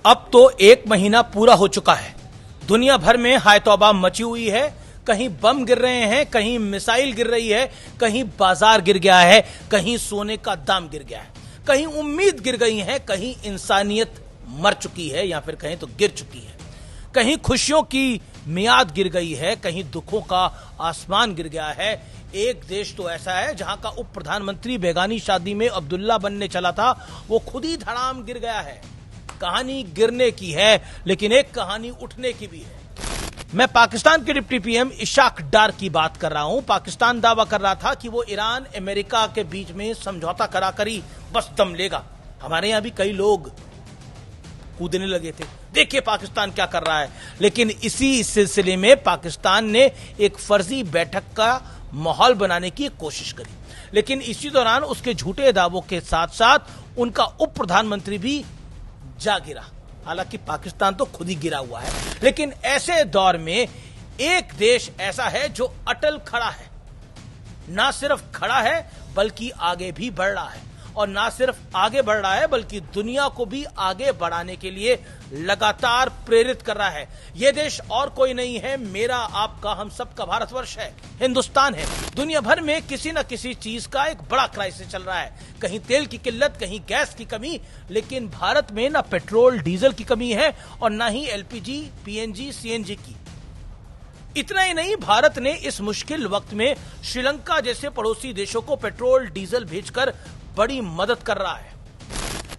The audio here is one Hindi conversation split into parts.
अब तो 1 महीना पूरा हो चुका है। दुनिया भर में हाय तौबा मची हुई है। कहीं बम गिर रहे हैं, कहीं मिसाइल गिर रही है, कहीं बाजार गिर गया है, कहीं सोने का दाम गिर गया है, कहीं उम्मीद गिर गई है, कहीं इंसानियत मर चुकी है या फिर कहीं तो गिर चुकी है, कहीं खुशियों की मियाद गिर गई है, कहीं दुखों का आसमान गिर गया है। एक देश तो ऐसा है जहां का उप प्रधानमंत्री बेगानी शादी में अब्दुल्ला बनने चला था, वो खुद ही धड़ाम गिर गया है। कहानी गिरने की है, लेकिन एक कहानी उठने की भी है। मैं पाकिस्तान के डिप्टी पीएम इशाक डार की बात कर रहा हूं। पाकिस्तान दावा कर रहा था कि वो ईरान अमेरिका के बीच में समझौता कराकर ही बस दम लेगा। हमारे यहां भी कई लोग कूदने लगे थे, देखिए पाकिस्तान क्या कर रहा है। लेकिन इसी सिलसिले में पाकिस्तान ने एक फर्जी बैठक का माहौल बनाने की कोशिश करी, लेकिन इसी दौरान उसके झूठे दावों के साथ साथ उनका उप प्रधानमंत्री भी जा गिरा। हालांकि पाकिस्तान तो खुद ही गिरा हुआ है, लेकिन ऐसे दौर में एक देश ऐसा है जो अटल खड़ा है, ना सिर्फ खड़ा है बल्कि आगे भी बढ़ रहा है, और ना सिर्फ आगे बढ़ रहा है बल्कि दुनिया को भी आगे बढ़ाने के लिए लगातार प्रेरित कर रहा है। यह देश और कोई नहीं है, मेरा आपका हम सबका भारतवर्ष है, हिंदुस्तान है। दुनिया भर में किसी न किसी चीज का एक बड़ा क्राइसिस चल रहा है, कहीं तेल की किल्लत, कहीं गैस की कमी, लेकिन भारत में ना पेट्रोल डीजल की कमी है और ना ही एलपीजी, पीएनजी, सीएनजी की। इतना ही नहीं, भारत ने इस मुश्किल वक्त में श्रीलंका जैसे पड़ोसी देशों को पेट्रोल डीजल भेजकर बड़ी मदद कर रहा है।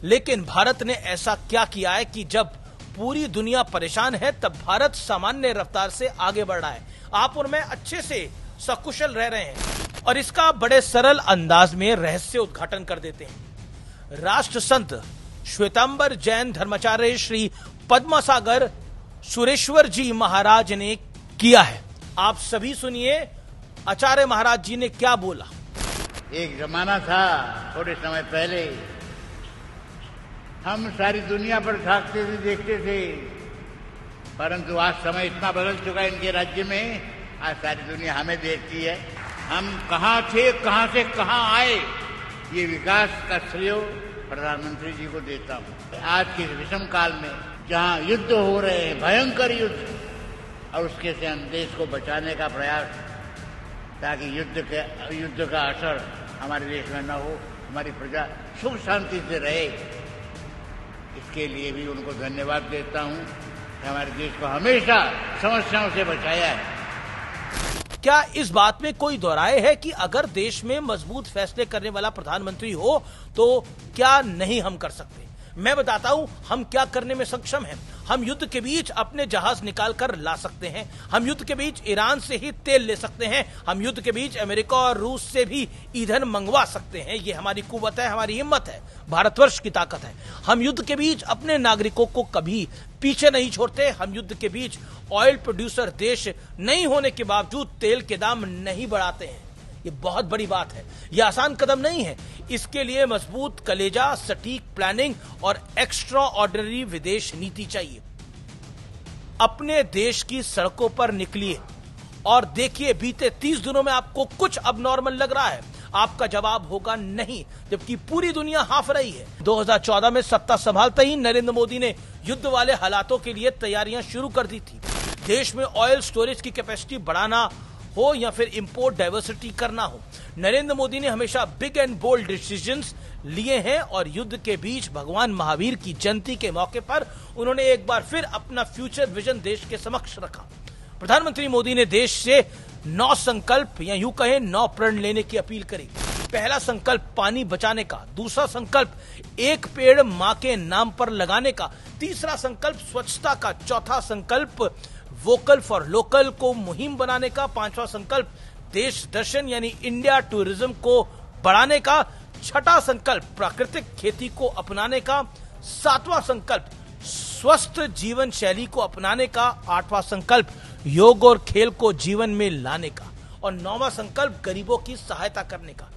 लेकिन भारत ने ऐसा क्या किया है कि जब पूरी दुनिया परेशान है तब भारत सामान्य रफ्तार से आगे बढ़ रहा है। आप और मैं अच्छे से सकुशल रह रहे हैं, और इसका बड़े सरल अंदाज में रहस्य उद्घाटन कर देते हैं। राष्ट्र संत श्वेतांबर जैन धर्माचार्य श्री पद्मसागर सुरेश्वर जी महाराज ने किया है। आप सभी सुनिए आचार्य महाराज जी ने क्या बोला। एक जमाना था, थोड़े समय पहले हम सारी दुनिया पर झांकते थे, देखते थे, परंतु आज समय इतना बदल चुका है इनके राज्य में, आज सारी दुनिया हमें देखती है। हम कहाँ थे, कहाँ से कहाँ आए, ये विकास का श्रेय प्रधानमंत्री जी को देता हूँ। आज के विषम काल में जहाँ युद्ध हो रहे हैं, भयंकर युद्ध, और उसके से हम देश को बचाने का प्रयास, ताकि युद्ध का असर हमारे देश में न हो, हमारी प्रजा सुख शांति से रहे, इसके लिए भी उनको धन्यवाद देता हूं कि हमारे देश को हमेशा समस्याओं से बचाया है। क्या इस बात में कोई दो राय है कि अगर देश में मजबूत फैसले करने वाला प्रधानमंत्री हो तो क्या नहीं हम कर सकते? मैं बताता हूं हम क्या करने में सक्षम हैं। हम युद्ध के बीच अपने जहाज निकाल कर ला सकते हैं, हम युद्ध के बीच ईरान से ही तेल ले सकते हैं, हम युद्ध के बीच अमेरिका और रूस से भी ईंधन मंगवा सकते हैं। ये हमारी कुव्वत है, हमारी हिम्मत है, भारतवर्ष की ताकत है। हम युद्ध के बीच अपने नागरिकों को कभी पीछे नहीं छोड़ते। हम युद्ध के बीच ऑयल प्रोड्यूसर देश नहीं होने के बावजूद तेल के दाम नहीं बढ़ाते हैं। ये बहुत बड़ी बात है, ये आसान कदम नहीं है। इसके लिए मजबूत कलेजा, सटीक प्लानिंग और एक्स्ट्रा ऑर्डिनरी विदेश नीति चाहिए। अपने देश की सड़कों पर निकलिए और देखिए बीते 30 दिनों में आपको कुछ अब नॉर्मल लग रहा है? आपका जवाब होगा नहीं, जबकि पूरी दुनिया हाफ रही है। 2014 में सत्ता संभालते ही नरेंद्र मोदी ने युद्ध वाले हालातों के लिए तैयारियां शुरू कर दी थी। देश में ऑयल स्टोरेज की कैपेसिटी बढ़ाना हो या फिर इंपोर्ट डाइवर्सिटी करना हो, नरेंद्र मोदी ने हमेशा बिग एंड बोल्ड डिसीजंस लिए हैं, और युद्ध के बीच भगवान महावीर की जयंती के मौके पर उन्होंने एक बार फिर अपना फ्यूचर विजन देश के समक्ष रखा। प्रधानमंत्री मोदी ने देश से 9 संकल्प या यूं कहें 9 प्रण लेने की अपील करी। पहला संकल्प पानी बचाने का, दूसरा संकल्प एक पेड़ मां के नाम पर लगाने का, तीसरा संकल्प स्वच्छता का, चौथा संकल्प वोकल फॉर लोकल को मुहिम बनाने का, पांचवा संकल्प देश दर्शन यानी इंडिया टूरिज्म को बढ़ाने का, छठा संकल्प प्राकृतिक खेती को अपनाने का, सातवां संकल्प स्वस्थ जीवन शैली को अपनाने का, आठवां संकल्प योग और खेल को जीवन में लाने का, और 9वां संकल्प गरीबों की सहायता करने का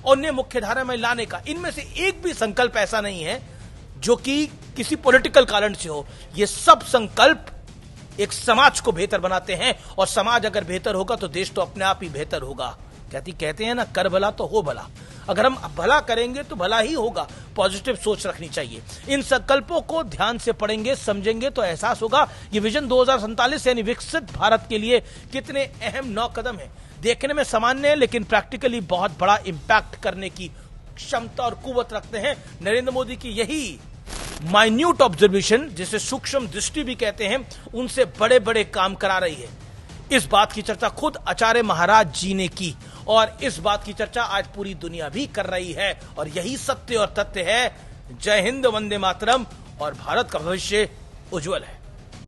और उन्हें मुख्यधारा में लाने का। इनमें से एक भी संकल्प ऐसा नहीं है जो कि किसी पॉलिटिकल कारण से हो। ये सब संकल्प एक समाज को बेहतर बनाते हैं, और समाज अगर बेहतर होगा तो देश तो अपने आप ही बेहतर होगा। कहते हैं ना, कर भला तो हो भला। अगर हम भला करेंगे तो भला ही होगा, पॉजिटिव सोच रखनी चाहिए। इन संकल्पों को ध्यान से पढ़ेंगे, समझेंगे तो एहसास होगा ये विजन 2047 यानी विकसित भारत के लिए कितने अहम 9 कदम है। देखने में सामान्य है लेकिन प्रैक्टिकली बहुत बड़ा इंपैक्ट करने की क्षमता और कुव्वत रखते हैं। नरेंद्र मोदी की यही माइन्यूट ऑब्जर्वेशन, जिसे सूक्ष्म दृष्टि भी कहते हैं, उनसे बड़े बड़े काम करा रही है। इस बात की चर्चा खुद आचार्य महाराज जी ने की और इस बात की चर्चा आज पूरी दुनिया भी कर रही है और यही सत्य और तथ्य है। जय हिंद, वंदे मातरम और भारत का भविष्य उज्जवल है।